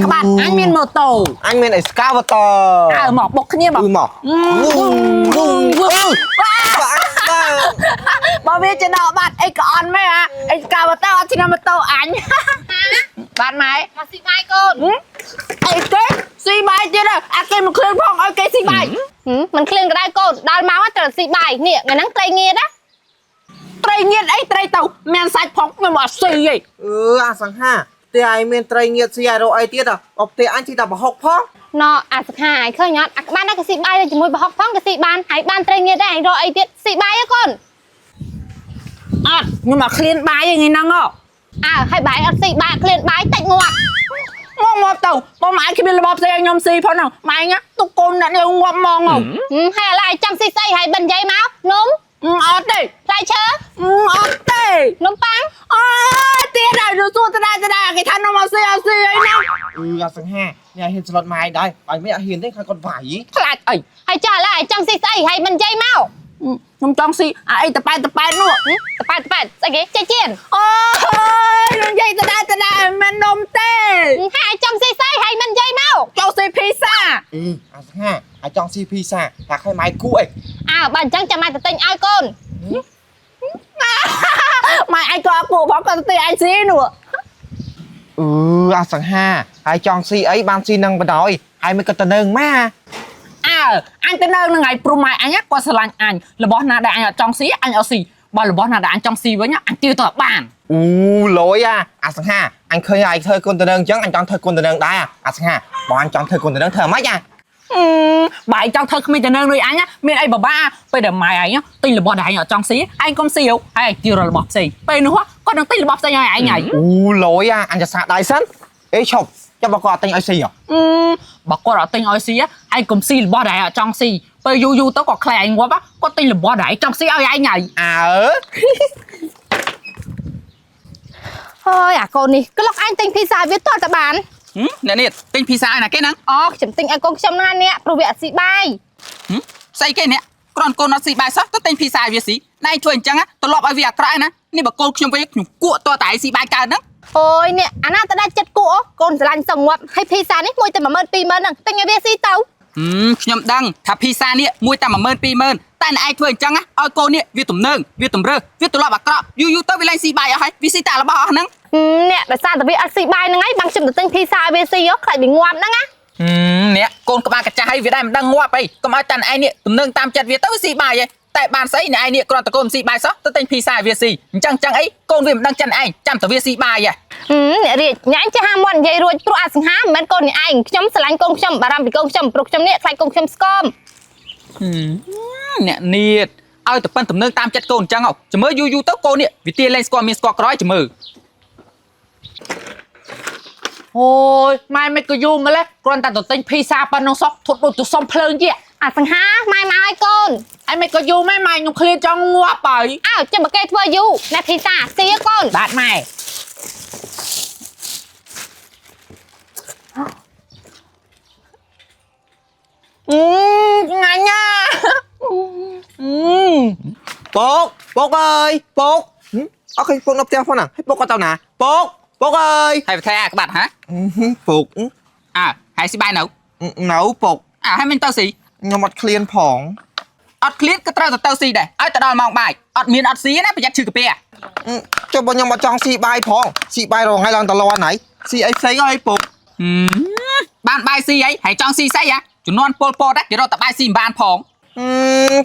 các bạn anh miền mô tô anh miền excavator mỏ bốc kia mỏ mỏ bao biết trên đó bạn ấy còn mấy à excavator thì nó mô tô ảnh bạn mày mà xì bay con ấy cái xì bay chứ đâu cái một khuyên phong ơi cái xì bay mình khuyên cái đây con đào máu hết rồi xì bay nè ngày nắng tây nghe đó tây nghiệt ấy tây tàu men sạch phong nhưng mà xì gì sang ha thì ai miền tây nghiệt xì ai đâu ai tiết à ốc thì anh chỉ đọc học phong nó sạc hài khơi nhót các bạn đã cái xì bay thì môi học phong cái xì ban hãy ban tây nghe đây rồi ai tiết xì bay á con nhưng mà khuyên bay như thế nào hãy bài ở xì bay khuyên bay tạnh ngoặt ngon ngọt tàu có mãi khi bên là bọc xe anh nhom xì phải không mày nhá tụi con đã yêu ngọt mong không hay là lại chăm xì xây hay bần dây máu núm ọt đi lại chớ ọt đi núm băng tiền này rồi xua ta đây cái thằng nó mà xì ấy nó sang ha nhà hiền slot mai đây anh mới hiền đấy khai con vải lại ấy hay trả lại chăm xì xây hay bần dây máu không trong xì ấy tập bài nữa tập bài cái ghế chơi chiên ôi đừng dây ta đây men nôm tê hai chăm xì xây hay bần dây máu cho xì pizza sang ha ai trong xì pizza là khai máy cũ ấy bạn chẳng chăm ai tự tình ai con mày anh có cụ bóng con tiền anh xí nữa sang ha ai trong xì ấy ban xì nâng vào đói ai mới có tờ nâng mà anh tên nâng là ngày pro mày anh nhá qua sờ anh là bó nào đại anh ở trong xí anh ở xí bao là bó nào đại anh trong xí với nhá anh tiêu tờ bàn lỗi sang ha anh khơi ai thơi con tờ nâng chứ anh trong thơi con tờ nâng đây sang ha bọn anh trong thơi con tờ nâng thờ mấy bài trong thơ không mình tên nâng nuôi anh nhá mình ai bảo ba bây giờ mày ấy nhá tin là bó đại anh ở trong xí anh không xíu anh tiêu rồi là bọc xí bây nữa con đừng tin là bọc xí anh nhảy lỗi anhจะสะđại sân ê chọc cho bà con tên ai xì à bà con ở tên ai xí á anh cũng xí là bó đại ở trong xí bây du tao có khỏe anh quá bác có tin là bó đại trong xí anh nhảy thôi con đi cứ lọc anh tinh pizza viết to các bạn nè nè tinh pizza này cái nắng chấm tinh anh con chấm nan nè đồ việc xì bay say cái nè con nó xì bay sót tôi tinh pizza việc xí này chuẩn chẳng á tôi lọp ở việc cái nèนี่bà conខ្ញុំវិញខ្ញុំគក់តតែស៊ីបាយកើតហ្នឹង អូយនេះអាណាតដាច់ចិត្តគក់កូនស្រឡាញ់សង្ងប់ហើយភីសានេះមួយតែ 12000 ហ្នឹងតែញ៉ាំវាស៊ីទៅខ្ញុំដឹងថាភីសានេះមួយតែ 12000 តែអ្នកឯងធ្វើអញ្ចឹងឲ្យកូននេះវាទំនើងវាទំរើសវាទម្លាប់អាក្រក់យូរទៅវាលែងស៊ីបាយអស់ហើយវាស៊ីតែរបស់អស់ហ្នឹងអ្នកដោយសារតែវាអត់ស៊ីបាយហ្នឹងហើយបាំងខ្ញុំទៅទិញភីសាឲ្យវាស៊ីខ្លាចវាងាប់ហ្នឹងណាអ្នកកូនក្បាលកាចាស់ហើយវាដែរមិនដឹងងាប់អីកុំឲ្យតែអ្នកឯងនេះទំនើងតាមចិត្តវាទៅវាស៊ីបាយឯងតែបានស្អីអ្នកឯងនេះគ្រាន់តែកូនស៊ីបាយសោះទៅទិញភីសាឲ្យវាស៊ីអញ្ចឹងអីកូនវាមិនដឹងចិត្តឯងចាំតែវាស៊ីបាយហ៎អ្នករៀបញ៉ាំចេះហាមាត់និយាយរួចព្រោះអាសង្ហាមិនមែនកូននេះឯងខ្ញុំស្រឡាញ់កូនខ្ញុំបារម្ភពីកូនខ្ញុំព្រោះខ្ញុំនេះខ្លាចកូនខ្ញុំស្គមអ្នកនេះឲ្យតែប៉ិនទំនើងតាមចិត្តកូនអញ្ចឹងចាំមើលយូរទៅកូននេះវាទាលែងស្គាល់មានស្គាល់ក្រោយចាំមើលអូយម៉ែមិនក៏យូរមកលេគ្រាន់តែទៅទិញភីសាប៉ិននោះសោះធុតដូចទៅសុំភ្លើងជាអាសង្ហាម៉ែមកឲ្យកូនអីមិនក៏យូរម៉ែខ្ញុំឃ្លានចង់ងាប់ហើយចាំបើគេធ្វើយូរអ្នកភីសាស៊ីកូនបាទម៉ែងាញ់ណាBốc ơi Bốc cái Bốc nó theo phong nào Bốc có tao nè Bốc ơi thầy thay các bạn hả Phục hãy xí bài nấu nấu Bốc hay mình tao xí nhưng mặt clean phỏng ọt clean cái tao xí đây ai tao đòi mong bài ọt miên ọt xí nè phải dắt chữ cái bè cho bao nhiêu mà trong xì bài phỏng xì bài rồi hay là tao lo này xì ấy xấy ơi Bốc bạn bài xì ấy hãy trong xì xấy á chúng non pol pol đấy rồi tao bài xì bàn phỏng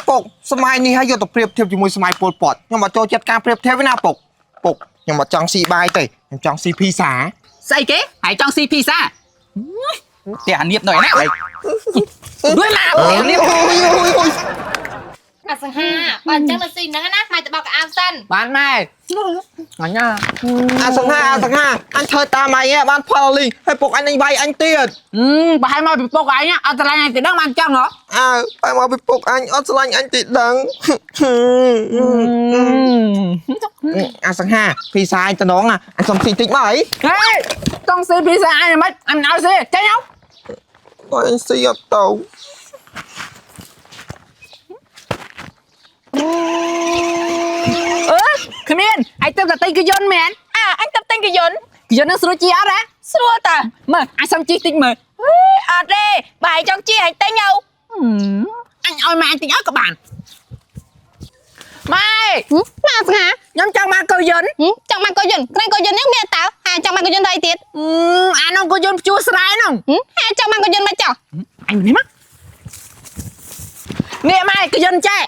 Bốcสมัยนี้ให้โยตเปรียบเทียบជាមួយสมัย Pol Pot ខ្ញុំមកចូលចិត្តការប្រៀបធៀបណាពុកខ្ញុំមកចង់ស៊ីបាយទេខ្ញុំចង់ស៊ីភីសា ស្អីគេហើយចង់ស៊ីភីសាតែអានៀបหน่อยណាด้วยมาអានៀបអាសង្ហាបើអញ្ចឹងទៅស៊ីហ្នឹងណាម៉ែទៅបោកអាវសិនបានម៉ែអញអាសង្ហាអញធ្វើតាមអញបានផលលីហើយពុកអញនឹងបាយអញទៀតបើឲ្យមកពីពុកអញអត់ស្រឡាញ់អញទៅដឹងបានចង់ហ៎បើមកពីពុកអញអត់ស្រឡាញ់អញទីដឹងអាសង្ហាភីសាអញតំណងអញសុំស៊ីតិចមកអីហេចង់ស៊ីភីសាអញមិនអញមិនឲ្យស៊ីចេញអោបើអញស៊ីអត់ទៅគ្មានឯងទៅតែទិញកយន្តមែនអញទៅទិញកយន្តនឹងស្រួលជាអត់ហ៎ xua ta មើលអាចសុំជីតិចមើល ọt đi bài trong chia hành tay nhau អញឲ្យម៉ែអញតិចឲ្យក៏បានម៉ែ mà hả ខ្ញុំចង់មកកោយន្ត chẳng mang coi dần cái coi dần nếu mẹ tao chẳng mang coi dần đây tiệt អានោះកោយន្តជួស្រែនោះ chẳng mang coi dần mà chở អញនេះមកនេះម៉ែកោយន្តចេះ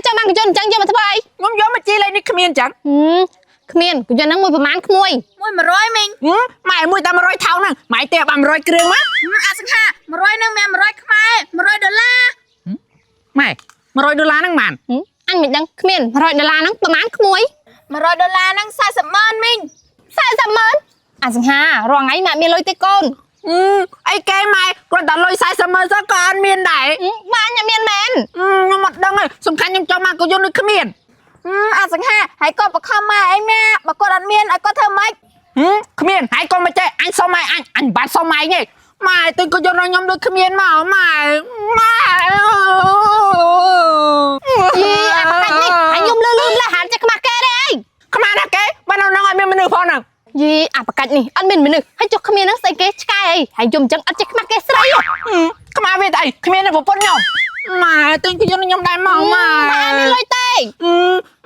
chẳng mang coi dần chẳng cho mà thôi ខ្ញុំយកមកជីលេងនេះគ្មានចឹង miền coi dần nó mùiប្រមាណក្មួយ 100មីង ម៉ែមួយតែ100ថោហ្នឹងម៉ែទេបាន100គ្រឿងមក អាសង្ហា100នឹងមាន100ខ្មែរ100ដុល្លារ ម៉ែ100ដុល្លារហ្នឹងបាន anh mình đang miền rồi đô la nóប្រមាណក្មួយ 100ដុល្លារហ្នឹង40ម៉ឺនមីង 40ម៉ឺនអាសង្ហារងថ្ងៃម៉ាក់មានលុយទេកូន អីគេម៉ែគាត់តែលុយ40ម៉ឺនសោះក៏អត់មានដែរ បានញ៉ាំមានមែន ខ្ញុំអត់ដឹងទេសំខាន់ខ្ញុំចង់មកកោយន្តនេះគ្មាន អាសង្ហាហើយគាត់បខំម៉ែអីម៉ាបើគាត់អត់មានឲ្យគាត់ធ្វើម៉េច គ្មានហើយកុំមកចេះអញសុំម៉ែអញបាត់សុំម៉ែទេម៉ែទិញកោយន្តឲ្យខ្ញុំដូចគ្មានមកម៉ែ យីអាបាច់នេះអញយំលឺឡាហានចេះខ្មាស់គេទេអី ខ្មាស់ណាគេបាននៅនឹងឲ្យមានមនុស្សផងហ្នឹង យីអាបកាច់នេះអត់មានមនុស្សហើយចុះគ្មានហ្នឹងស្អីគេឆ្កែអីហើយយំចឹងអត់ចេះខ្មាស់គេស្រី ខ្មាស់វាតែអីគ្មានប្រពន្ធខ្ញុំម៉ែទិញកោយន្តខ្ញុំដែរមកម៉ែ មានលុយទេ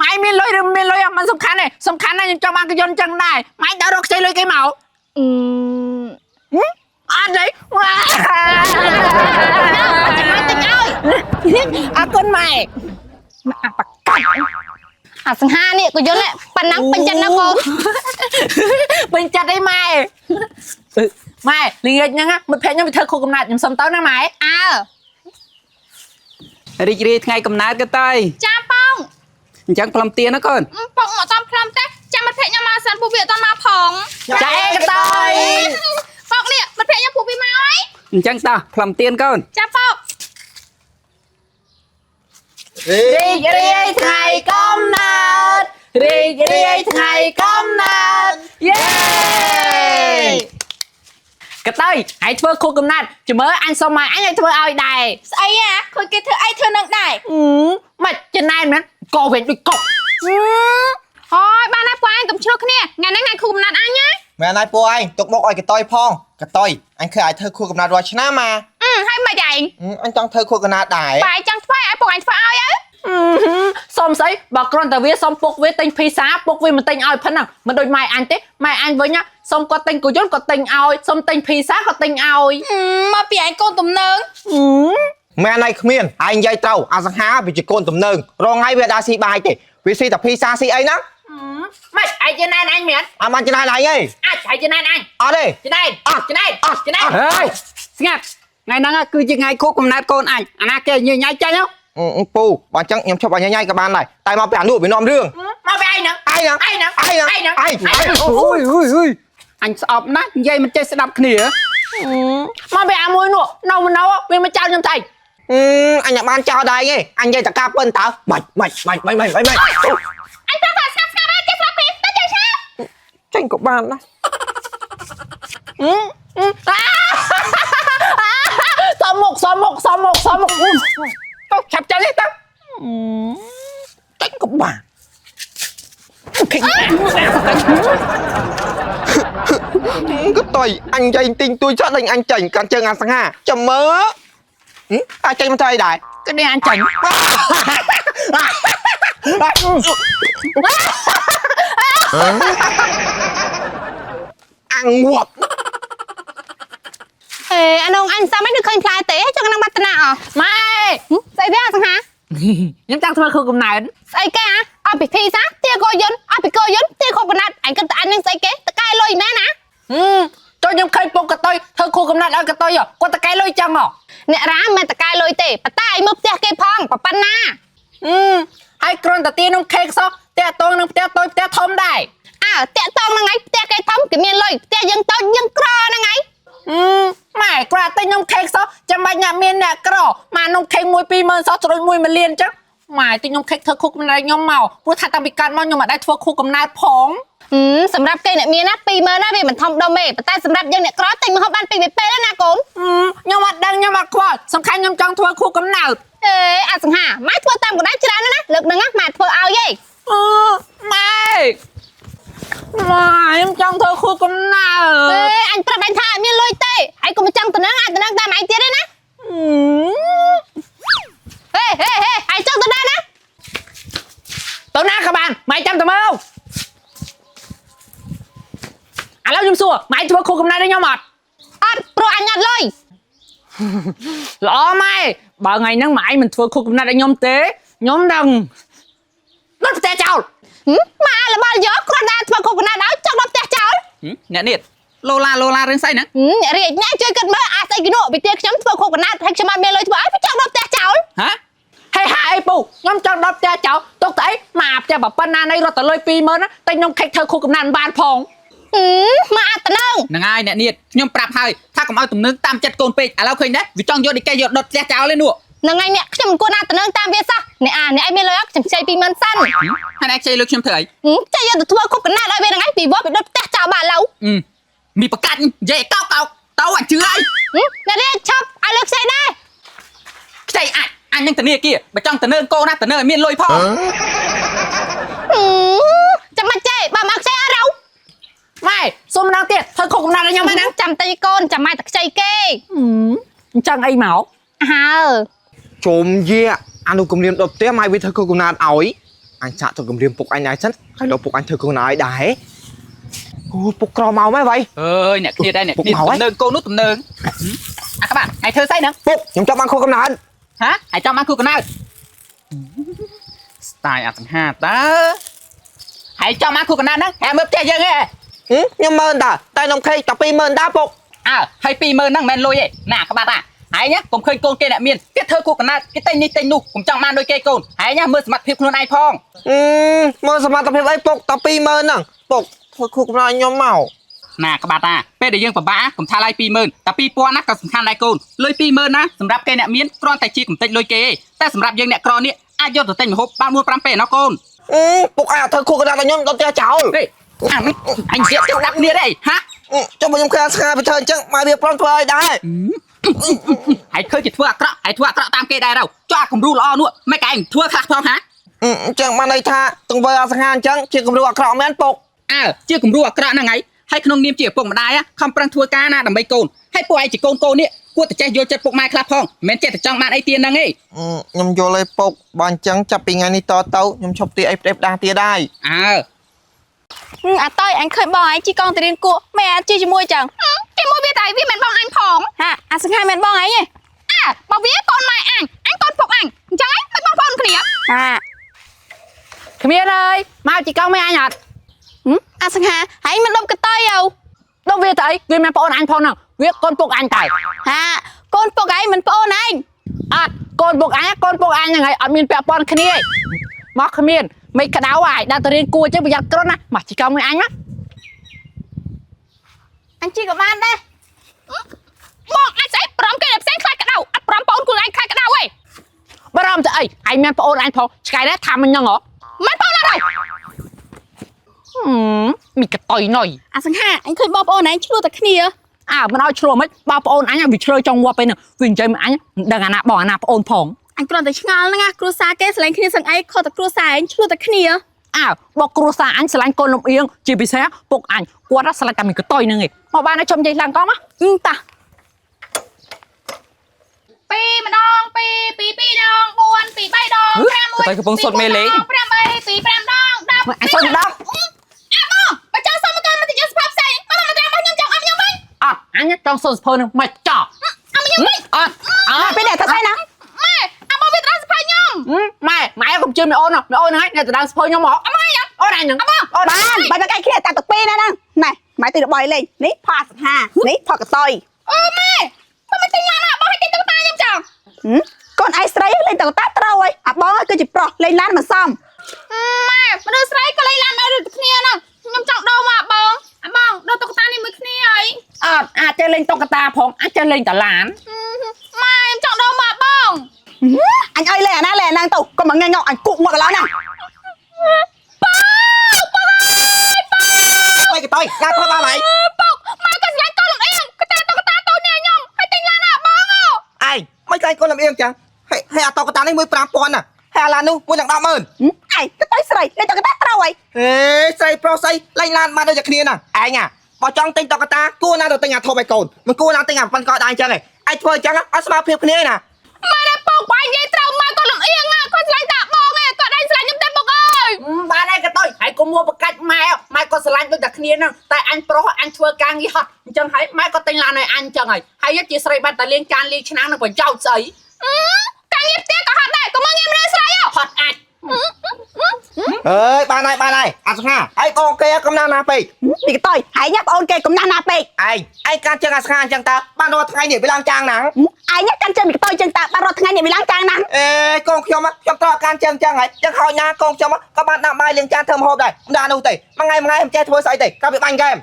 ម៉ែមានលុយឬមានលុយអត់មិនសំខាន់ទេសំខាន់ណាស់ខ្ញុំចង់បានកោយន្តចឹងដែរម៉ែដើររកខ្ចីលុយគេមក អត់ទេវ៉ា ចាំមកទិញឲ្យ អរគុណម៉ែ អាបកាច់អាសង្ហានេះក៏យល់ដែរប៉ណ្ណឹងពេញចិត្តណាកូន ពេញចិត្តអីម៉ែម៉ែលីងហ្នឹងមិត្តភក្តិខ្ញុំទៅធ្វើខួបកំណើតខ្ញុំសុំទៅណាម៉ែ អើ រីករាយថ្ងៃកំណើតក៏ទៅ ចាប៉ង អញ្ចឹងផ្លុំទៀនណាកូន ប៉ងអត់តាមផ្លំទេចាំមិត្តភក្តិខ្ញុំមកសិនពួកវាអត់តាមមកផង ចាអេក៏ទៅ ប៉ងនេះមិត្តភក្តិខ្ញុំពួកវាមកអី អញ្ចឹងតោះផ្លុំទៀនកូន ចាប៉ង រីករាយថ្ងៃកំណើតរីករាយថ្ងៃកំណើតយេក៏ទៅហើយធ្វើខួបកំណើតជមើអញសុំម៉ែអញឲ្យធ្វើឲ្យដែរ ស្អីអាឃើញគេធ្វើអីធ្វើនឹងដែរ មិនចំណែនមែនកោវិញដូចកុក ហើយបានហើយពួកអញកុំឆ្លោះគ្នាថ្ងៃហ្នឹងថ្ងៃខួបកំណត់អញណា មែនហើយពូឯងទុកមកឲ្យកតយផងកតយអញឃើញឲ្យធ្វើខួបកំណត់រាល់ឆ្នាំមក ហើយមិនឯង អញចង់ធ្វើខួបកំណត់ដែរ បាយចង់ធ្វើឲ្យពួកអញធ្វើឲ្យ សុំស្អីបើគ្រាន់តែវាសុំពុកវាទិញភីសាពុកវាមិនទិញឲ្យផិនហ្នឹងមិនដូចម៉ែអញទេម៉ែអញវិញសុំគាត់ទិញកូយន្តគាត់ទិញឲ្យសុំទិញភីសាគាត់ទិញឲ្យ មកពីឯងកូនទំនើង មែនហើយគ្មានឯងនិយាយត្រូវអាសង្ហាវាជាកូនទំនើងរងថ្ងៃវាដើរស៊ីបាយទេវាស៊ីតែភីសាស៊ីអីហ្នឹង ម៉េចឯងចំណែនអញមែន អត់បានចំណាយឡើយទេ អាចឯងចំណែនអញ អត់ទេ ចំណែនអត់ចំណែនអត់ចំណែន ហើយស្ងាត់ថ្ងៃហ្នឹងគឺជាថ្ងៃខួបកំណើតកូនអញអាណាគេញញ៉ៃចាញ់ហ៎ ពូបើអញ្ចឹងខ្ញុំឈប់ឲ្យញ៉ៃក៏បានដែរតែមកពីអានោះវានាំរឿង មកពីឯងហ្នឹង ឯងហ្នឹង ឯងហ្នឹង ឯងហ្នឹង ឯងហ្នឹង ឯង អូយអញស្អប់ណាស់និយាយមិនចេះស្ដាប់គ្នា មកពីអាមួយនោះនៅវាមកចោលខ្ញុំតែ អញបានចោលដែរទេអញនិយាយតែការពិនតើបាច់ អញប្រាប់ថាស្ងាត់ហើយចេះស្លាប់ពីទៅចេះឆា ចេញក៏បានដែរ សមមុខទៅឆាប់ចាញ់ទេទៅ ចេញក៏បានក៏តយអញនិយាយទិញទួយចោះដេញអញចេញកាន់ជើងអាសង្ហាចាំមើលអាចចេញមកធ្វើអីដែរ ក៏នេះអញចាញ់ អាងាប់ អេអានងអញសាំមិនឃើញខ្លាទេចង់នឹងបាត់តាអ ម៉ែ ស្អីទេអាសង្ហា ខ្ញុំចង់ធ្វើខួបកំណើត ស្អីគេអត់ពីភីសាទាកោយន្តអត់ពីកោយន្តទាខុបកណាត់អញគិតតែអញនឹងស្អីគេតកែលុយមែនណា ចុះខ្ញុំឃើញពុកកតុយធ្វើខួបកំណើតឲ្យកតុយគាត់តកែលុយចឹងហ៎ អ្នករ៉ាមិនតកែលុយទេប៉ុន្តែឯងមកផ្ទះគេផងប៉ណ្ណា ហើយគ្រាន់តែទានំខេកសោះតាក់តងនឹងផ្ទះតូចផ្ទះធំដែរ អើតាក់តងហ្នឹងឯងផ្ទះគេធំគេមានលុយផ្ទះយើងតូចយើងក្រហ្នឹងឯង ម៉ែគ្រាន់តែទិញនំខេកសោះចាំបាច់អ្នកមានអ្នកក្រម៉ែនំខេក1 20000សោះត្រូវ1 1លានចឹងម៉ែទិញនំខេកធ្វើខួបកំណើតខ្ញុំមកព្រោះថាតាំងពីកើតមកខ្ញុំអត់ដែរធ្វើខួបកំណើតផង សម្រាប់គេអ្នកមានណា20000ណាវាមិនធំដុំទេប៉ុន្តែសម្រាប់យើងអ្នកក្រទិញមកហូបបានពីពេលណាកូន ខ្ញុំអត់ដឹងខ្ញុំអត់ខ្វល់សំខាន់ខ្ញុំចង់ធ្វើខួបកំណើត អេអាសង្ហាម៉ែធ្វើតាមកណ្ដាលច្រើនណាស់លើកហ្នឹងម៉ែធ្វើឲ្យឯង ម៉ែ mà em trong thôi khu công nào เอ้ยอันប្រាប់អញថាអត់មានលុយទេហើយកុំចង់តំណឹងតំណឹងតាមអញទៀតទេណាហេហេហេអញចង់តំណឹងណា tới na các bạn mày chăm tầm không à lâu nhung xua mày chưa khu công này đấy nhau mọt អត់ព្រោះអញអត់លុយ lọ màyបើថ្ងៃហ្នឹងម៉ៃមិនធ្វើខុសកំណត់ឲ្យខ្ញុំទេខ្ញុំដឹងដុតផ្ទះចោល មករបស់យកគ្រាន់តែធ្វើខុសកំណត់ដល់ចង់ដល់ផ្ទះចោល អ្នកនេះឡូឡារឿងស្អីហ្នឹង រាជញ៉ាជួយគិតមើលអាស្អីគេនោះពីទៀតខ្ញុំធ្វើខុសកំណត់ហើយខ្ញុំអត់មានលុយធ្វើអីចង់ដល់ផ្ទះចោល ហ៎ ហើយហាអីពូខ្ញុំចង់ដល់ផ្ទះចោលទុកទៅអីមកផ្ទះបើប៉ុណ្ណានៃរត់ទៅលុយ 20000 តែខ្ញុំខិតធ្វើខុសកំណត់បានផង មកអត់តំណឹង ហ្នឹងហើយអ្នកនេះខ្ញុំប្រាប់ហើយថាកុំឲ្យទំនឹងតាមចិត្តកូនពេកឥឡូវឃើញដែរវាចង់យកដីកែយកដុតផ្ទះចោលទេនោះ នឹងឯងអ្នកខ្ញុំមិនគួរណាតំណឹងតាមវាសោះអ្នកអាអ្នកឯងមានលុយអត់ខ្ញុំខ្ចី 20000 សិន ហើយអ្នកខ្ចីលុយខ្ញុំធ្វើអី ចេះយកទៅធ្វើខុសកំណត់ឲ្យវានឹងឯងពីវត្តពីដុតផ្ទះចោលបាក់ឡូវ មីប្រកាច់និយាយកោកទៅអត់ជឿហើយ អ្នកនេះឈប់ឲ្យលុយខ្ចីដែរ ខ្ចីអញនឹងធានាគាបើចង់ទៅនើកូនណាទៅនើឲ្យមានលុយផង ចាំមិនចេះបើមកខ្ចីអត់រោ ម៉ែសុំម្ដងទៀតធ្វើខុសកំណត់ឲ្យខ្ញុំហ្នឹង ចាំតែកូនចាំម៉ែតែខ្ចីគេ អញ្ចឹងអីមក ហើ ជុំយាអានោះគម្រាមដុតផ្ទះម៉ៃវាធ្វើខុសកំណត់ឲ្យអញចាក់ទៅគម្រាមពុកអញដែរសិនហើយលោកពុកអញធ្វើខុសកំណត់ឲ្យដែរអូពុកក្រមកម៉ែវ៉ៃ អើយអ្នកគ្នាដែរអ្នកនេះទំនើកូននោះទំនើងអាក្បាហើយធ្វើស្អីហ្នឹង ពុកខ្ញុំចាប់បានខុសកំណត់ ហ៎ហើយចង់បានគូកណៅស្ទាយអសង្ហាតើហើយចង់បានគូកណៅហ្នឹងហែមើលផ្ទះយើងឯង ខ្ញុំមើលតាតែខ្ញុំខេតែ20000តាពុក អើហើយ 20000 ហ្នឹងមិនមែនលុយទេណាក្បាត់ហើយញ៉ាកុំឃើញកូនគេអ្នកមានគេធ្វើគូកណៅគេតែងនេះតែងនោះកុំចង់បានដូចគេកូនហើយញ៉ាមើលសមត្ថភាពខ្លួនឯងផង មើលសមត្ថភាពអីពុកតែ20000ហ្នឹងពុកធ្វើខុសកំណត់ឲ្យខ្ញុំមក ណាក្បាត់ពេលដែលយើងពិបាកកុំថាឡាយ 20000 តែ 2000 ណាក៏សំខាន់ដែរកូនលុយ 20000 ណាសម្រាប់គេអ្នកមានគ្រាន់តែជាកំតិចលុយគេទេតែសម្រាប់យើងអ្នកក្រនេះអាចយកទៅទិញម្ហូបបាន 4-5 ពេលណាកូន ពុកអាចធ្វើខុសកំណត់ឲ្យខ្ញុំដល់ផ្ទះចោល ហេអានេះអញនិយាយទៅដាក់គ្នាទេហា ចុះបើខ្ញុំឃើញស្ងាត់ទៅធ្វើអញ្ចឹងម៉ែវាប្រំធ្វើឲ្យដែរ ហើយឃើញជាធ្វើអាក្រក់ហើយធ្វើអាក្រក់តាមគេដែរទៅចោះគំរូល្អនោះមិនកែងធ្វើខ្លះផងហា អញ្ចឹងបានន័យថាទង្វើអសង្ហាអញ្ចឹងជាគំរូអាក្រក់មែនពុក អើជាគំរូអាក្រក់ហ្នឹងហើយហើយក្នុងនាមជាឪពុកម្ដាយខំប្រឹងធ្វើការណាដើម្បីកូនហើយពួកឯងជាកូននេះគួរតែចេះយល់ចិត្តពុកម៉ែខ្លះផងមិនមែនចេះតែចង់បានអីទៀតហ្នឹងទេ ខ្ញុំយល់ឲ្យពុកបើអញ្ចឹងចាប់ពីថ្ងៃនេះតទៅខ្ញុំឈប់ទីអីផ្ដេសផ្ដាស់ទៀតដែរ អើ អាតើអញឃើញបងឯងជីកងទៅរៀនគក់មិនអាចជីជាមួយចឹង ជាមួយវាតែវាមិនបងអញផង ហាអាសង្ហាមិនបងឯងទេ បើវាកូនម៉ែអញកូនពុកអញអញ្ចឹងឯងមិនបងប្អូនគ្នា ហា គ្មានអើយមកជីកង់មិនអញអត់ អាសង្ហាឯងមិនដុំកតើយោ ដល់វាទៅអីវាមិនប្អូនអញផងហ្នឹងវាកូនពុកអញទៅ ហាកូនពុកឯងមិនប្អូនឯង អត់កូនពុកអញហ្នឹងហើយអត់មានពាក់ព័ន្ធគ្នាមកគ្មានមិនក្តៅហើយដល់ទៅរៀនគួរចឹងប្រយ័ត្នគ្រុនណាមកជីកង់មួយអញណា អញជីក៏បានដែរ បងអញស្អីព្រមគេផ្សេងខ្លាចក្តៅអត់ព្រមប្អូនខ្លួនឯងខ្លាចក្តៅទេ បារម្ភទៅអីឯងមានប្អូនអញផងឆ្កែដែរថាមិនហ្នឹងហ៎ មិនប្អូនអត់ហើយ មីកតុយណុយ អាសង្ហាអញឃើញបងប្អូនឯងឆ្លោះតែគ្នា អើមិនឲ្យឆ្លោះមិនបើប្អូនអញវាឆ្លើយចង់ងាប់ទៅហ្នឹងវានិយាយមកអញមិនដឹងអាណាបងអាណាប្អូនផង អញគ្រាន់តែឆ្ងល់ហ្នឹងណាគ្រួសារគេស្រឡាញ់គ្នាសឹងអីខុសតែគ្រួសារឯងឆ្លោះតែគ្នា អើបើគ្រួសារអញស្រឡាញ់កូនលំអៀងជាពិសេសពុកអញគាត់ស្រឡាញ់តែមីកតុយហ្នឹងឯងមកបានឲ្យជុំនិយាយឡើងកងមក តា 2 ម្ដង 2 2 2 ដង 4 2 3 ដង 5 1 ទៅកំពុងសុតមេលេង 5 3 2 5 ដង 10 អញសុំម្ដង បងបើចង់សុំមកទៅយកស្ភាផ្សេងមកមកតាមខ្ញុំចង់អមខ្ញុំវិញ អត់អញចង់សុំសភើនឹងមិនចោះ អមខ្ញុំវិញ អត់ពេលនេះថាស្អីណា ម៉ែអមមកវាត្រូវស្ភាខ្ញុំ ម៉ែកុំជឿមីអូនមីអូនហ្នឹងទៅដើរសភើខ្ញុំមកអមអូនអញហ្នឹងអូន បានបើតែគ្នាតាទៅ2ណាហ្នឹងណែម៉ែទៅរបស់លេងនេះផាសហានេះផកតយ អូម៉ែបើមិនទិញឡានណាបងឲ្យទិញទៅតាខ្ញុំចង់ កូនឯងស្រីលេងទៅតាត្រូវហើយអាបងគឺជាប្រុសលេងឡានមិនសម ម៉ែមនុស្សស្រីក៏លេងឡានមកដូចគ្នាហ្នឹងខ្ញុំចង់ដោមកបងដោតុក្កតានេះមួយគ្នាហើយ អត់អាចចេះលេងតុក្កតាផងអាចចេះលេងតឡាន ម៉ែខ្ញុំចង់ដោមកបង អញឲ្យលេងអាណាលេងអាហ្នឹងទៅកុំមកងាញ់អញគក់មកកន្លងហ្នឹង ម៉េចក៏តយកាត់ផងបានហើយ ពុកម៉ែក៏ស្រឡាញ់កូនលំអៀងក៏តែតុក្កតាតូចនេះខ្ញុំឲ្យទិញឡានណាបងអូ ឯងមិនខ្លាចកូនលំអៀងចឹងហើយអាតកតានេះ15000ណាហើយអាឡាននោះ1100000 ឯងទៅស្រីលេងទៅតាត្រូវ អី เอ้ใส่โปรใส่ไล่ลานมาโดยจากគ្នាน่ะไอ้เนี่ยบ่ចង់ទិញតុក្កតាគួរណាទៅទិញអាធំឲ្យកូនមិនគួរណាទិញអាប៉ុនកោដៃអញ្ចឹងឯងឯងធ្វើអញ្ចឹងអត់ស្មើភាពគ្នាណា ម៉ែដែរពុកបាយនិយាយត្រូវម៉ែគាត់លំអៀងគាត់ឆ្លាញ់តាបងឯងគាត់ឯងឆ្លាញ់ខ្ញុំតែពុកអើយ បានហើយកតុយហើយកុំមួបកាច់ម៉ែម៉ែក៏ស្រឡាញ់ដូចតែគ្នាហ្នឹងតែអញប្រុសអញធ្វើការងារហត់អញ្ចឹងហើយម៉ែក៏ទិញឡានឲ្យអញអញ្ចឹងហើយជាស្រីបាត់តែលាងចានលាងឆ្នាំងនឹងប្រយោជន៍ស្អី ការងារផ្ទះក៏ហត់ដែរក៏មកងារមនុស្សស្រីហ៎ ហត់អាច អើយបានហើយអត់ស្ងាហើយកូនគេកំណាស់ណាពេក ពីកតយហើយញ៉ាប់អូនគេកំណាស់ណាពេក ឯងកាន់ជើងអាស្ងាអញ្ចឹងតើបានរាល់ថ្ងៃនេះវាឡើងចាងណាង ឯងញ៉ាប់កាន់ជើងពីកតយចឹងតាបាត់រាល់ថ្ងៃនេះវាឡើងចាងណាស់ អេកូនខ្ញុំត្រូវកាន់ជើងអញ្ចឹងហើយចឹងហើយណាកូនខ្ញុំក៏បានដាក់បាយលាងចានធ្វើម្ហូបដែរមិនដាក់នោះទេមួយថ្ងៃមិនចេះធ្វើស្អីទេក៏វាបាញ់ហ្គេម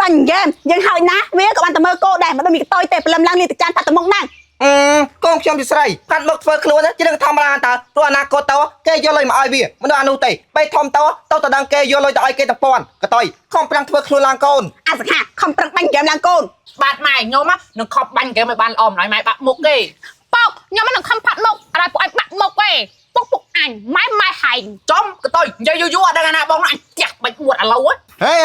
បាញ់ហ្គេមយើងហើយណាវាក៏បានតែមើលគោដែរមិនដូចពីកតយទេព្រលឹមឡើងលាងទឹកចានផាត់ទៅមុខណាស់ កូនខ្ញុំជាស្រីកាត់មកធ្វើខ្លួនជារឿងធម្មតាតើព្រោះអនាគតទៅគេយកលុយមកឲ្យវាមិនដូចអានោះទេបែធំទៅដឹងគេយកលុយទៅឲ្យគេទៅពាន់ក៏តយខំប្រាំងធ្វើខ្លួនឡើងកូន អាសខាខំប្រឹងបាញ់ហ្គេមឡើងកូន បាទម៉ែខ្ញុំនឹងខប់បាញ់គេមិនបានល្អមិនឲ្យម៉ែបាក់មុខទេ ពុកខ្ញុំមិននឹងខំផាត់មុខអត់ឲ្យពុកឯងបាក់មុខទេពុកអញម៉ែហែង ចំកតុយនិយាយយូរអត់ដឹងណាបងអញផ្ទះបាច់មួតឥឡូវ ហេ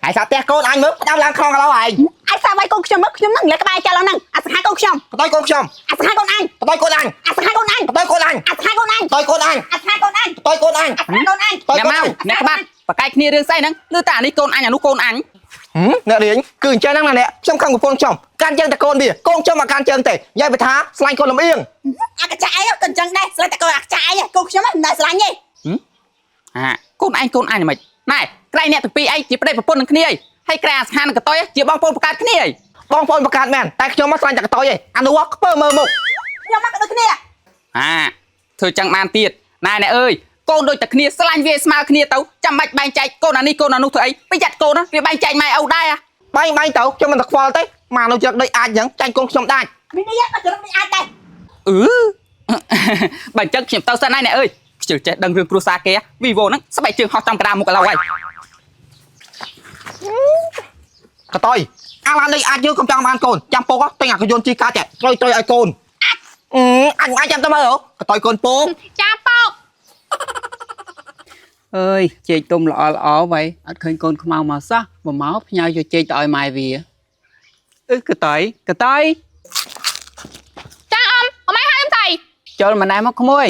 ហើយសាផ្ទះកូនអញមើលផ្ដាំឡើងខំឥឡូវឯង ឯងសាប់ឲ្យកូនខ្ញុំមកខ្ញុំនឹងលើក្បែរចាស់ឡើងហ្នឹងអាសខាកូនខ្ញុំ ក៏តយកូនខ្ញុំ អាសខាកូនអញ ក៏តយកូនអញ អាសខាកូនអញ ក៏តយកូនអញ អាសខាកូនអញ តយកូនអញ អាសខាកូនអញ តយកូនអញ អាសខាកូនអញ តយ អ្នក កូន មក អញ អ្នកក្បាត់បកកាយគ្នារឿងស្អីហ្នឹងលឺតានេះកូនអញអានោះកូនអញ អ្នករៀងគឺអញ្ចឹងហ្នឹងណាអ្នកខ្ញុំខំកំពុងខ្ញុំកាន់ជើងតែកូនវាកូនខ្ញុំមកកាន់ជើងទេយាយបើថាស្លាញ់កូនលំអៀង អាកចាឯងក៏អញ្ចឹងដែរស្លាញ់តែកូនអាកចាឯងកូនខ្ញុំមិនដែរស្លាញ់ទេ កូនអញមិនណែក្រែងអ្នកទាំងពីរឯងជាប្តីប្រពន្ធនឹងគ្នាហើយក្រែអាស្ខាននឹងកតយជាបងប្អូនបង្កើតគ្នា បងប្អូនបង្កើតមែនតែខ្ញុំមកស្លាញ់តែកតយឯងអានោះខ្ពើមើលមុខ ខ្ញុំមកក៏ដូចគ្នា ធ្វើចឹងបានទៀតណែអើយកូនដូចតែគ្នាស្លាញ់វាស្មើគ្នាទៅចាំបាច់បែងចែកកូនអានេះកូនអានោះធ្វើអីប្រយ័ត្នកូនវាបែងចែកម៉ែឪដែរ បាញ់ទៅខ្ញុំមិនទៅខ្វល់ទេមកនោះជឹកដូចអាចអញ្ចឹងចាញ់កូនខ្ញុំដាច់ នេះនេះក៏ជិះអាចដែរ បើអញ្ចឹងខ្ញុំទៅសិនហើយណែអើយខ្ជិលចេះដឹងរឿងគ្រួសារគេវីវ៉ូហ្នឹងស្បែកជើងហោះចំកណ្ដាលមុខឥឡូវហើយក តយអាឡាននេះអាចយើងកុំចង់បានកូនចាំពុកទិញអាកយន្តជីកាច់ត្រុយឲ្យកូនអញចាំទៅមើលកតយកូនពុក ចាពុក អើយចេកទុំល្អໄວអត់ឃើញកូនខ្មៅមកសោះមកផ្ញើយកចេកទៅឲ្យម៉ែវាកតុយកតុយ ចាអម៉ែហៅខ្ញុំទៅ ចូលម៉ែណែមកក្មួយ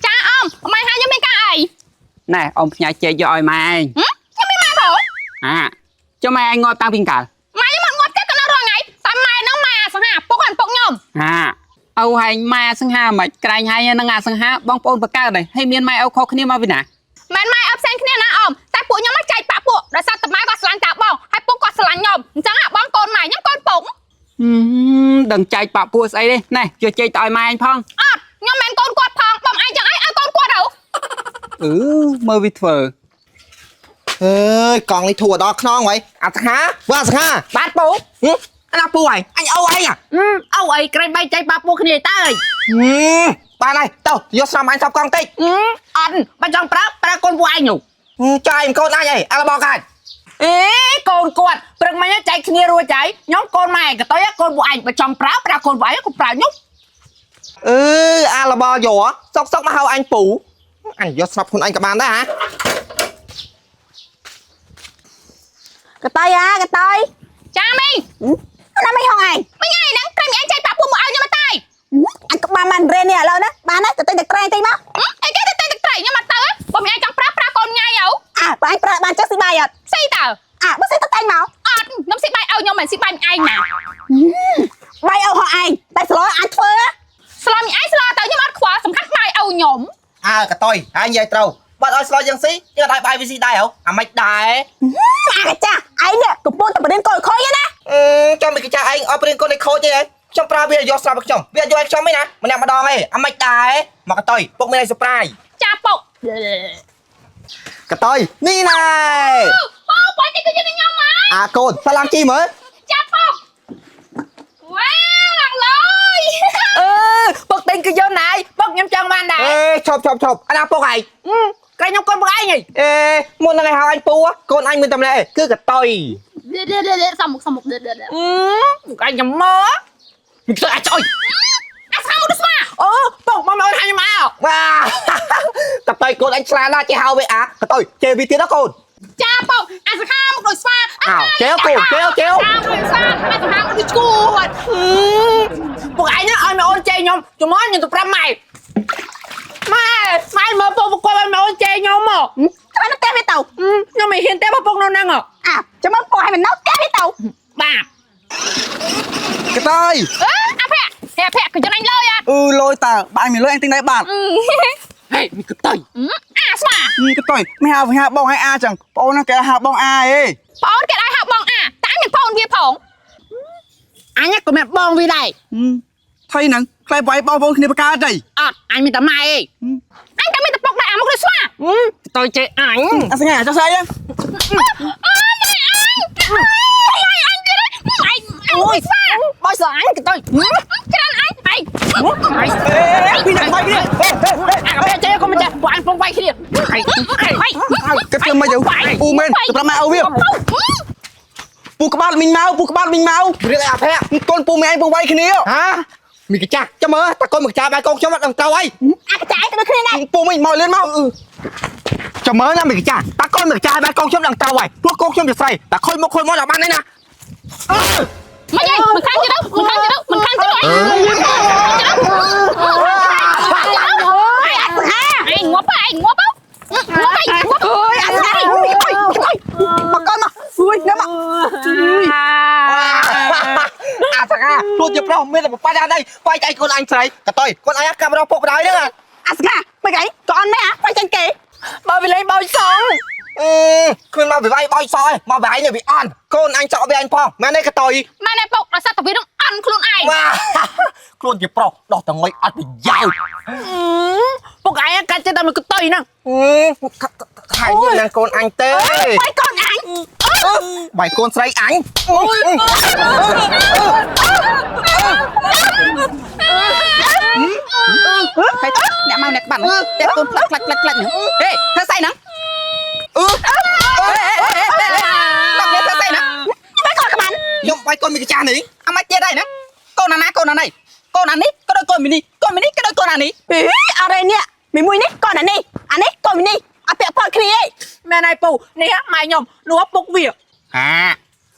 ចាអម៉ែហៅខ្ញុំមានការអី ណែអ៊ំផ្ញើចេកយកឲ្យម៉ែឯង ខ្ញុំមានម៉ែប្រូច ចុះម៉ែឯងងាប់តាំងពីកាល ម៉ែខ្ញុំមកងាត់គេក៏នៅរងថ្ងៃតែម៉ែហ្នឹងម៉ែអាសង្ហាពុកគាត់ពុកខ្ញុំ ឪហែងម៉ែសង្ហាមិនក្រែងហើយនឹងអាសង្ហាបងប្អូនបកើតហើយហើយមានម៉ែឪខុសគ្នាមកពីណា មិនម៉ែអត់ផ្សេងគ្នាណាអ៊ំតែពួកខ្ញុំមកចែកបាក់ពួកដោយសារតែម៉ែគាត់ស្រឡាញ់តាបងហើយពុកគាត់ស្រឡាញ់ខ្ញុំអញ្ចឹងបងកូនម៉ែខ្ញុំកូនពុក ដឹងចែកបាក់ពួកស្អីទេណែយកចេកទៅឲ្យម៉ែឯងផង អត់ខ្ញុំមិនកូនគាត់ផងបងឯងចឹងអីឲ្យកូនគាត់ទៅ មើលវាធ្វើ អើយកង់នេះធូរដល់ខ្នងហើយអាស្ខាវ៉ាស្ខា បាទពូ អាណាពូហើយអញអូអី ឪអីក្រែងបែកចែកបាក់ពួកគ្នាទៅអើយ បានហើយទៅយកស្រាំអញសាប់កង់តិច អត់បើចង់ប្រើកូនពួកឯងនោះ ចាយមិនកូនអញអីអាឡបកាច់ អេកូនគាត់ព្រឹកមិញចែកគ្នារួចហើយខ្ញុំកូនម៉ែក៏ទៅកូនពួកឯងបើចង់ប្រើកូនពួកឯងក៏ប្រើខ្ញុំ អាឡបយកសុកមកហៅអញពូអញយកស្រាប់ខ្លួនអញក៏បានដែរហ៎ កតយអាកតយ ចាមីង ណាមិនហងឯង មីងឯងហ្នឹងក្រែងឯងចែកបាក់ពួកមកឲ្យខ្ញុំមកតែ អញក៏បានរេននេះឥឡូវណាបានហើយទៅទិញតែក្រែងតិចមក អីគេទៅតែត្រៃខ្ញុំមកទៅបងឯងចង់ប្រើកូនញ៉ៃអូ បើអញប្រើបានចុះស៊ីបាយអត់ ស៊ីតើ បើស៊ីទៅតែងមក អត់ខ្ញុំស៊ីបាយឲ្យខ្ញុំមិនស៊ីបាយឯងណា បាយអូហោះឯងតែស្លោអញធ្វើ ស្លោមីឯងស្លោទៅខ្ញុំអត់ខ្វល់សំខាន់បាយឲ្យខ្ញុំ កតយហើយនិយាយត្រូវបាត់ឲ្យស្លោយ៉ាងស៊ីយកឲ្យបាយវាស៊ីដែរហ៎អាមិនដែរ អាចាឯងនេះកំពុងតែបរៀនកូនខូចណា ចាំមិនគេចាឯងអត់ព្រៀងកូននេះខូចទេខ្ញុំប្រើវាយកស្រាប់ខ្ញុំវាយកឲ្យខ្ញុំឯណាម្នាក់ម្ដងឯងអាមិនដែរមកកតយពុកមានឲ្យសប្រាយ ចាពុក កតយនេះណែ អូបាយទីគឺជាខ្ញុំហើយក ូនស្លាមជីមើល ចាពុកវ៉ាឡើងលយ ពុកទិញគឺយកណាយពុកខ្ញុំចង់បានដែរ ឈប់អាណាពុកឯង ក្រែងខ្ញុំកូនពួកឯងហី មុននឹងឲ្យហៅអញពូកូនអញមានតែម្នាក់ឯងគឺកតយ សំមុខពុកឯងខ្ញុំមកមិនធ្វើអាចអុយ អាស្ហៅទៅស្មា ពុកមក បងអូនហើយមក វ៉ាតាតើកូនអញឆ្លាតណាស់ចេះហៅវាអាក៏ទៅចេះវាទៀតណាកូន ចាពងអាសខាមកដូចស្វា ចេះកូនចេះ អាដូចស្វាអាសខាមកដូចឈួត ពួកឯងឲ្យមកអូនចេះខ្ញុំជំនួសខ្ញុំទៅប្រាប់ម៉ែម៉ែមកពុកគាត់ឲ្យមកអូនចេះខ្ញុំមក ចាំនៅផ្ទះវាទៅ ខ្ញុំមិនហ៊ានទេពុកនៅហ្នឹង ចាំមើលពោះឲ្យមិននៅផ្ទះវាទៅ បាទ កតើយ អាភ័ក្រក៏ចំណេញលើយ៉ា លយតើbạn mình lôi anh tính đấy bạn ហេមីគឺទៅ អាស្វា cái tôi mày hào bong hay a chẳng ô nó cái hào bong a ấy បងគេឲ្យហៅបងអាតែមានបងវាផង អញក៏មានបងវាដែរ thay nắng thay váy bao bông kia ca đây អត់អញមានតែម៉ែឯង អញតែមានតែពុកដែរអាមកដូចស្វា ទៅចេះអញ anh sẽ nghe cho say á អូយស្វា បើស្អញក៏ទៅ ច្រើនអញហៃ phi nắng bay đi អាចេះក៏មិនចេះពួកអញពងវាយគ្នាហេ cái kia mày u men tập làm mày ao việc pu các bạn mình mau រឿងអីអាភ័ក្រ con pu mày anh bông bay kia ហ៎មីកាចាស់ចាំមើលតាកូនមកចាបាយកូនខ្ញុំអត់ដឹងទៅហើយ អាកចាយទៅដូចគ្នាដែរ pu mình mau lên mau ចាំមើលណាមីកាចាស់តាកូនមកចាបាយកូនខ្ញុំដឹងទៅហើយព្រោះកូនខ្ញុំជាស្រីតែខុយមកដល់បានទេណា មិនអីមិនខាងទៅទៅមិនខាងទៅទៅមិនខាងទៅអីងាប់អីងាប់ អូយអាស្អីមកកូនមកអូយនៅមក អាសកាខ្លួនជាប្រុសមានតែបបាច់ដែរបាយចៃកូនអញស្រីក៏ទៅកូនអញកាប់រកពុកម្ដាយហ្នឹង អាស្កាមិនអីក៏អន់ដែរបាយចាញ់គេ បើវាលេងបោចសង គ្មានមកវិវាយបោយសយមកវាយនេះវាអន់កូនអញសក់វាអញផងមែនទេក៏ទៅ ម៉ែណែពុកដល់សត្វតាវានឹងអន់ខ្លួនឯង វ៉ាខ្លួនជាប្រុសដោះតងុយអត់ប្រយោជន៍ ពួកឯងកាច់ចេះតែមកទៅហ្នឹង ថៃនេះនឹងកូនអញទេ បាយកូនអញ បាយកូនស្រីអញ ហើយអ្នកមកអ្នកបាត់តែកូនផ្លាក់ហេធ្វើស្អីហ្នឹងដល់នេះធ្វើស្អីហ្នឹង បាយកូនក្បាន ខ្ញុំបាយកូនមីកាចាស់នេះ អាម៉េចទៀតហើយហ្នឹងកូនអាណាកូនអានេះកូនអានេះក៏ដូចកូនមីនេះកូនមីនេះក៏ដូចកូនអានេះ អរេនេះមួយនេះកូនអានេះកូននេះអត់ពាក់ផលគ្នាឯង មែនហើយពូនេះម៉ែខ្ញុំនោះពុកវា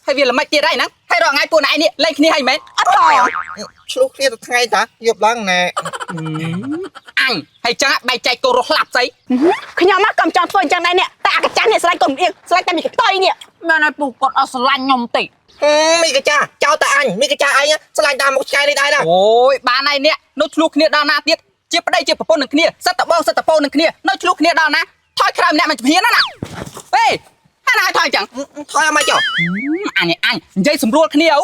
ហើយវាល្មិចទៀតហើយហ្នឹងហើយរងថ្ងៃពួកណៃនេះលេងគ្នាហើយមែន អត់ត ឆ្លុះគ្នាទៅថ្ងៃតាយប់ឡើងណែ អញហើយចឹងបែកចែកកូនរស់ស្លាប់ស្អី ខ្ញុំមកកំចង់ធ្វើអញ្ចឹងដែរនេះតែអាកចាស់នេះស្រឡាញ់កូនអៀងស្រឡាញ់តែមីកតយនេះ មែនហើយពូគាត់អត់ស្រឡាញ់ខ្ញុំទេ មីកាចាស់ចោលតែអញមីកាចាស់ឯងឆ្លាញ់តាមមុខឆ្កែនេះដែរណា អូយបានហើយនេះនៅឆ្លោះគ្នាដល់ណាទៀតជាប្តីជាប្រពន្ធនឹងគ្នាសិតតបងសិតតពូនឹងគ្នានៅឆ្លោះគ្នាដល់ណាថយក្រោយម្នាក់មិនជំហានណាហេហើយណាថយចឹង ថយអត់មកចុះ អញនិយាយស្រួលគ្នាអូ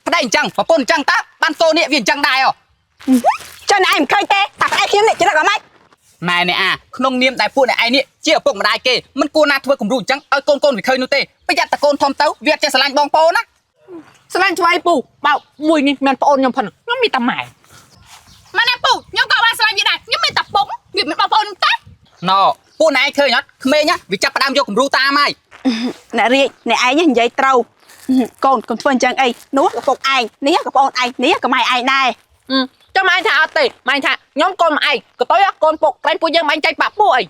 ប្តីអញ្ចឹងប្រពន្ធអញ្ចឹងតើបានកូននេះវាអញ្ចឹងដែរអូ ចុះណែមិនឃើញទេតែប្តីខ្ញុំនេះចិត្តក៏ម៉េច ណែនេះក្នុងនាមដែលពួកអ្នកឯងនេះជាឪពុកម្ដាយគេមិនគួរណាធ្វើគំរូអញ្ចឹងឲ្យកូនវាឃើញនោះទេប្រយ័ត្នតែកូនធំទៅវាចេះស្រឡាញ់បងប្អូនណា ស្រឡាញ់ឆ្វៃពូបើមួយនេះមានប្អូនខ្ញុំផងខ្ញុំមានតែម៉ែ ម៉ែណែពុកខ្ញុំក៏បានស្រឡាញ់វាដែរខ្ញុំមានតែពុកវាមានបងប្អូនទេ ណ៎ពួកអ្នកឯងឃើញអត់ក្មេងវាចាប់ផ្ដើមយកគំរូតាមហើយ អ្នករាជអ្នកឯងនិយាយត្រូវកូនកុំធ្វើអញ្ចឹងអីនោះក៏ពុកឯងនេះក៏ប្អូនឯងនេះក៏ម៉ែឯងដែរ ចាំម៉ែថាអត់ទេម៉ែថាខ្ញុំកូនម៉ែឯងក៏ទៅកូនពុកក្រែងពួកយើងម៉ែចែកបាក់ពួកអី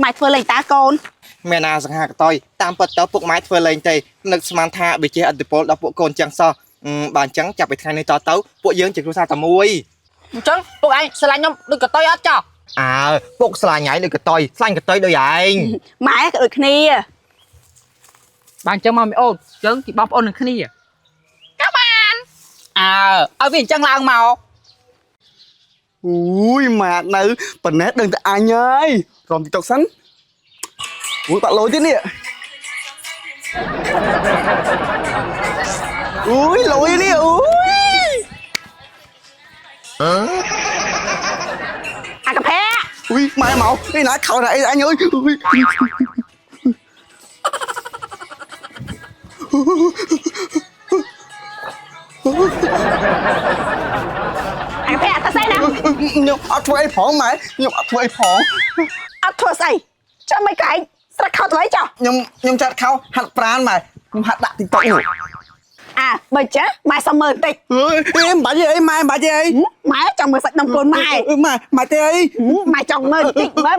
ម៉ែធ្វើលេងតាកូន មែនណាសង្ហាកតយតាមពិតទៅពុកម៉ែធ្វើលេងទេនឹកស្មានថាវាជាអត្តពលដល់ពួកកូនចឹងសោះបើអញ្ចឹងចាប់ពីថ្ងៃនេះតទៅពួកយើងជាគ្រួសារតែមួយ អញ្ចឹងពួកឯងស្រឡាញ់ខ្ញុំដូចក៏ទៅអត់ចោះ អើពុកស្លាញ់ហើយដូចកតយស្លាញ់កតយដូចឯង ម៉ែក៏ដូចគ្នា បានអញ្ចឹងមកមីអូនអញ្ចឹងទីបងប្អូននឹងគ្នា ក៏បាន ឲ្យវាអញ្ចឹងឡើងមក ui mà nữ bình nét đừng tại ai ơi rồi tiktok sánh ui bạn lôi thế nè ui lôi đi ui អាកផែ ui mày màu cái nãy khẩu này anh ơi ui អាកផែអត់ស្អីណា nhưng ở thuê phỏng mày nhưng ở thuê phỏng អត់ធ្វើស្អីចាំមិនកាយស្រឹកខោទៅអីចុះ nhưng chặt khâu hạt pran mày nhưng hạtដាក់tiktok nữa អា bây chứ mai xong mơ tịch em bà gì ấy mai bà gì ấy mai chồng mơ sạch đông cồn mai mai tê ấy mai chồng mơ tịch mới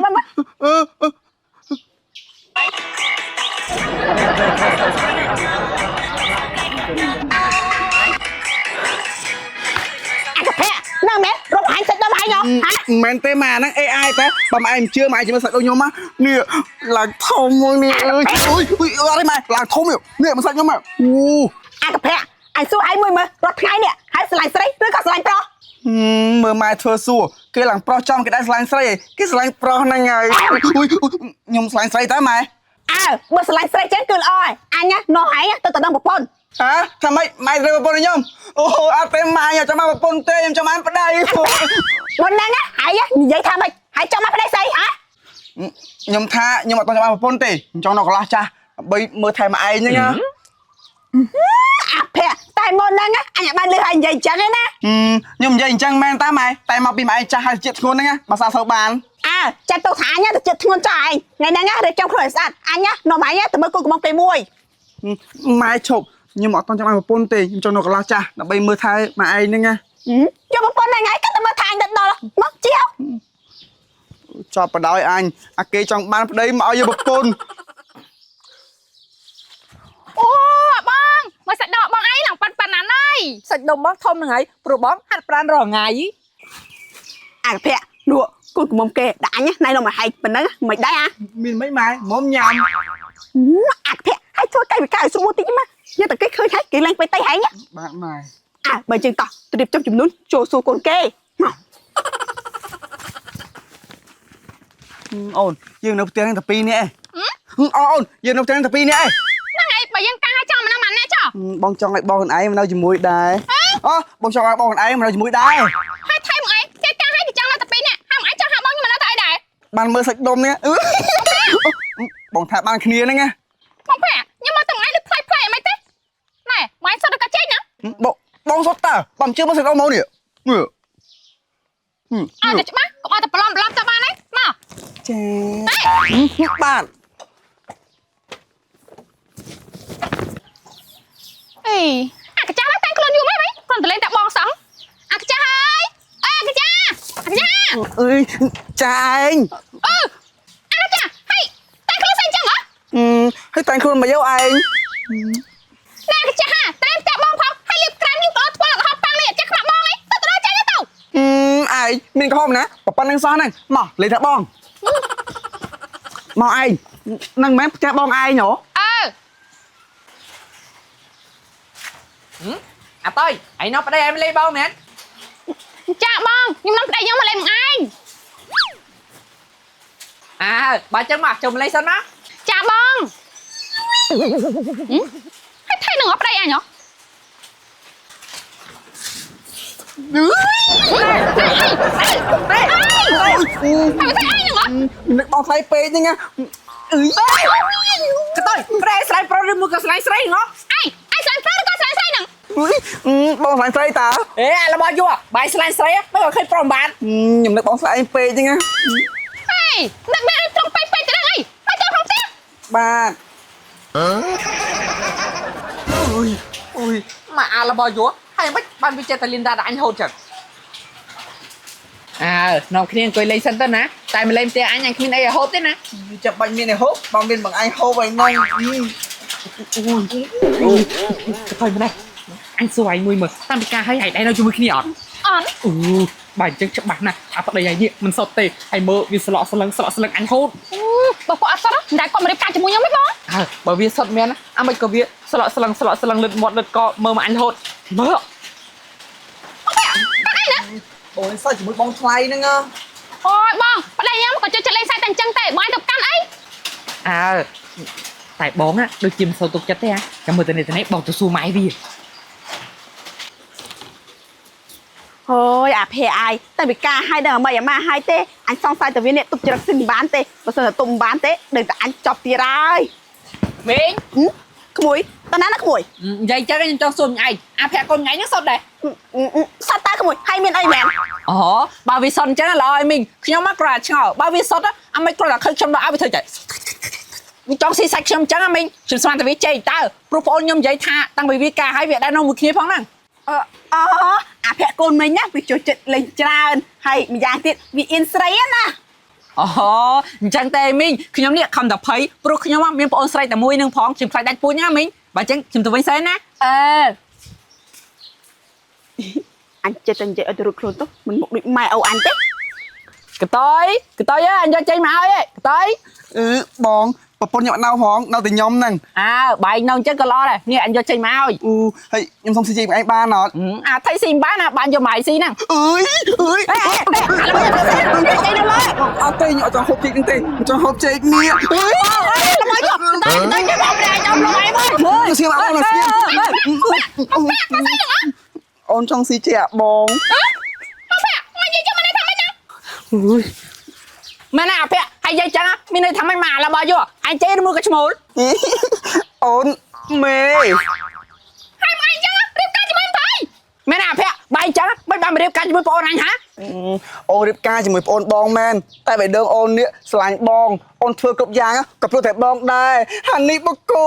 nè mẹ rốt anh sạch đông hay nhở hả men tê mà nó AI té bà mà em chưa mà chỉ mà sạch đâu nhôm á nè là thông rồi nè ơi ui ở đây mày là thông hiểu nè mà sạch nhôm mà anh cà phê anh số 20 mà rốt ngay nè hãy slide sấy rồi có slide pro មើលម៉ែធ្វើសួរគេឡើងប្រុសចំគេដែរស្លាញ់ស្រីគេស្លាញ់ប្រុសហ្នឹងហើយខ្ញុំស្លាញ់ស្រីតើម៉ែ បើស្លាញ់ស្រីចេះគឺល្អហើយអញណានោះឯងទៅដឹងប្រពន្ធ ហ៎ថាម៉េចម៉ែត្រូវប្រពន្ធខ្ញុំអូអត់ទេម៉ែចាំមកប្រពន្ធទេខ្ញុំចាំបានប្តី មុនហ្នឹងហើយនិយាយថាម៉េចហើយចាំមកប្តីស្អីហ៎ ខ្ញុំថាខ្ញុំអត់ចង់បានប្រពន្ធទេខ្ញុំចង់នៅកន្លះចាស់ដើម្បីមើលថែមកឯងហ្នឹងណា អាភ័ក្រតែមុនហ្នឹងអញបានលឺឲ្យនិយាយអញ្ចឹងឯណា ខ្ញុំនិយាយអញ្ចឹងមែនតាម៉ែតែមកពីម៉ែចាស់ហើយជាតិធ្ងន់ហ្នឹងបើសាសូវបាន ចាត់ទៅថាអញទៅចិត្តធ្ងន់ចោលឯងថ្ងៃហ្នឹងរៀបចំខ្លួនឲ្យស្អាតអញនាំឯងទៅមើលគូកំងគេមួយ ម៉ែឈប់ខ្ញុំអត់ចង់បានប្រពន្ធទេខ្ញុំចង់នៅកន្លះចាស់ដើម្បីមើលថែមកឯងហ្នឹងណា យកប្រពន្ធហ្នឹងឯងក៏ទៅមើលថាអញទៅដល់មកជាវ ចប់បដ ாய் អញអាគេចង់បានប្តីមកឲ្យយកប្រពន្ធ អូបងមកសាច់ដកបងអីឡើងប៉ាន់ណាណៃ សាច់ដុំបងធំហ្នឹងហើយព្រោះបងហាត់ប្រានរងថ្ងៃ អាភ័ក្រនោះគូកំងគេដាក់អញណៃនោះមកហែកប៉ុណ្ណឹងមិនដែរ មានមិនម៉ែមុំញ៉ាំ អាភ័ក្រហើយធ្វើកាយវិការឲ្យស្រួលតិចមកញ៉ាំតែគេឃើញហើយគេឡើងទៅតែហែង បាទម៉ែ បើជើងតោះទៅរៀបចំចំនួនចូលសួរកូនគេមក អូនយើងនៅផ្ទះហ្នឹងតែ2នាក់ឯងអូនយើងនៅផ្ទះហ្នឹងតែ2នាក់ឯង ហ្នឹងហើយបើយើងកាំងឲ្យចាំម្នាក់ណាចុះ បងចង់ឲ្យបងខ្លួនឯងមកនៅជាមួយដែរអូបងចង់ឲ្យបងខ្លួនឯងមកនៅជាមួយដែរ ហើយថៃមកអីគេកាំងឲ្យគេចង់នៅតែពីរនាក់ហើយមកអីចង់ហាក់បងខ្ញុំនៅតែអីដែរ បានមើលសាច់ដុំនេះបងថាបានគ្នាហ្នឹងណា បងប្រាខ្ញុំមកតែមកអីលើផ្លែផ្លែអីមិនទេណែមកសុទ្ធតែកាចេញណា បងសុតតើបងជឿមើលសាច់ដុំមកនេះ អើតែច្បាស់កុំអត់តែប្រឡំទៅបានទេមក ចាបាទ អីអាកាចាស់តែងខ្លួនយូរមែនហីគ្រាន់តែលេងតែបងសោះអាកាចាស់ហើយអាកាចាស់ អើយចាឯង អាកាចាស់ហីតែងខ្លួនស្អីចឹងហ៎ ហើយតែងខ្លួនមកយកឯង ណែអាកាចាស់ហ่าត្រេមតែបងផងហើយលៀបក្រានលៀបអត់ធ្វើហត់ប៉ាំងនេះចាស់ខ្លាប់បងនេះទៅទៅចាញ់ទៅ ឯងមានកំហុសណាប៉ុណ្្នឹងសោះហ្នឹងមកលេងថាបងមកឯងនឹងមែនផ្ទះបងឯងហ៎ អាតើឯងនៅប្តីឯងលេងបងមែន ចាបងខ្ញុំនឹងប្តីខ្ញុំមកលេងមួយឯង បើចឹងមកចូលលេងសិនណា ចាបងហើយថៃនឹងអត់ប្តីអញហ៎ នឹកបងថ្លៃពេកហ្នឹងណាអឺ ក៏ទៅប្រែស្លាញ់ប្រុសឬមួយក៏ស្លាញ់ស្រីហ៎ អីស្លាញ់ប្រុសឬក៏ស្លាញ់ស្រីហ្នឹង បងថ្លៃស្រីតើ អារបស់យូបាយស្លាញ់ស្រីមិនក៏ឃើញប្រុសបាន ខ្ញុំនឹកបងស្លាញ់ពេកហ្នឹងណា ហេដឹកអ្នកត្រង់ពេកទៅដឹងអីមកចូលក្នុងផ្ទះ បាទអុយ មកអារបស់យូហើយមិនបានវាចេះតែលីនដាអញហូតចឹងនាំគ្នាអង្គុយលេងសិនទៅណាតែមិនលេងផ្ទះអញគ្មានអីឲ្យហូតទេណា ចាំបាច់មានឯហូបបងមានបងឯងហូបឲ្យណង ទៅម្នេះអញសួរឯងមួយមើលតាមពីការឲ្យឯងនៅជាមួយគ្នាអត់ អត់ បើអញ្ចឹងច្បាស់ណាស់អាប្តីឯងនេះមិនសុទ្ធទេហើយមើលវាស្លក់ស្លឹងអញហូត បើគាត់អត់សុទ្ធតែគាត់មករៀបការជាមួយខ្ញុំទេបង បើវាសុទ្ធមែនណាអាមិនក៏វាស្លក់ស្លឹងលឹតមាត់លឹតកមើលមកអញហូតមើល អូនសើជាមួយបងថ្លៃហ្នឹង អូយបងប្តីខ្ញុំក៏ចូលចិត្តលេងសាច់តែអញ្ចឹងទេបងឯងទៅកាន់អី តែបងណាដូចជាមិនសូវទុកចិត្តទេចាំមើលទៅនេះបងទៅសួរម៉ែវា អូយអាភ័ក្រអាយតែវិការឲ្យដល់មិនអាម៉ាឲ្យទេអញសង្ស័យតែវានេះទុកច្រឹកស៊ីមិនបានទេបើសិនតែទុំបានទេដឹងតែអញចប់ទៀតហើយ មីង ក្មួយតើណាក្មួយ និយាយចឹងខ្ញុំចង់សួរញ៉ៃអាភ័ក្រកូនញ៉ៃហ្នឹងសុទ្ធដែរ សត្វតើក្មួយហើយមានអីមែន អូបើវាសុទ្ធអញ្ចឹងល្អឲ្យមីងខ្ញុំមកគ្រាន់តែឆ្ងល់បើវាសុទ្ធអាមិនគ្រាន់តែឃើញខ្ញុំដល់ឲ្យវាធ្វើច ចង់ស៊ីសាច់ខ្ញុំចឹងមិញខ្ញុំស្មានតែវាចេះតើព្រោះបងអូនខ្ញុំនិយាយថាតាំងពីវាការឲ្យវាដែរនៅមួយគ្នាផងហ្នឹង អាភ័ក្រកូនមិញណាវាចូលចិត្តលេងច្រើនហើយម្យ៉ាងទៀតវាអៀនស្រីណា អូអញ្ចឹងតែមីងខ្ញុំនេះខំតែភ័យព្រោះខ្ញុំមានបងអូនស្រីតែមួយនឹងផងខ្ញុំខ្លាចដាច់ពូជណាមីងបើអញ្ចឹងខ្ញុំទៅវិញសិនណា អញចិត្តតែនិយាយឲ្យទៅរួចខ្លួនទៅមិនមកដូចម៉ែអូអញទេ កតើអញយកចេញមកហើយកតើ បងប្រពន្ធខ្ញុំអត់នៅផងនៅតែខ្ញុំហ្នឹង អើបាយនៅអញ្ចឹងក៏ល្អដែរនេះអញយកចេញមកហើយ ហើយខ្ញុំសុំស៊ីជិះឯងបានអត់ អាថៃស៊ីមិនបានណាបានយកម៉ៃស៊ីហ្នឹង អើយអត់ទេខ្ញុំអត់ចង់ហូបចេកហ្នឹងទេខ្ញុំចង់ហូបចេកនេះ ល្មើយកតើយកមកដែរខ្ញុំល្មើមក ស្ងៀមអត់ស្ងៀមអូនចង់ស៊ីចេកបង មែនណាអាភ័ក្រហើយយាយចឹងមានន័យថាមិនមកឡើបើយកអញចេះឬមួយក៏ឈ្មោល អូនមេ ហើយមកអញចឹងរៀបការជាមួយបាយមែនណាអាភ័ក្របាយចឹងមិនបានរៀបការជាមួយបងអូនអញហា អូនរៀបការជាមួយប្អូនបងមែនតែបេះដូងអូននេះស្រឡាញ់បងអូនធ្វើគ្រប់យ៉ាងក៏ព្រោះតែបងដែរហានីបកគោ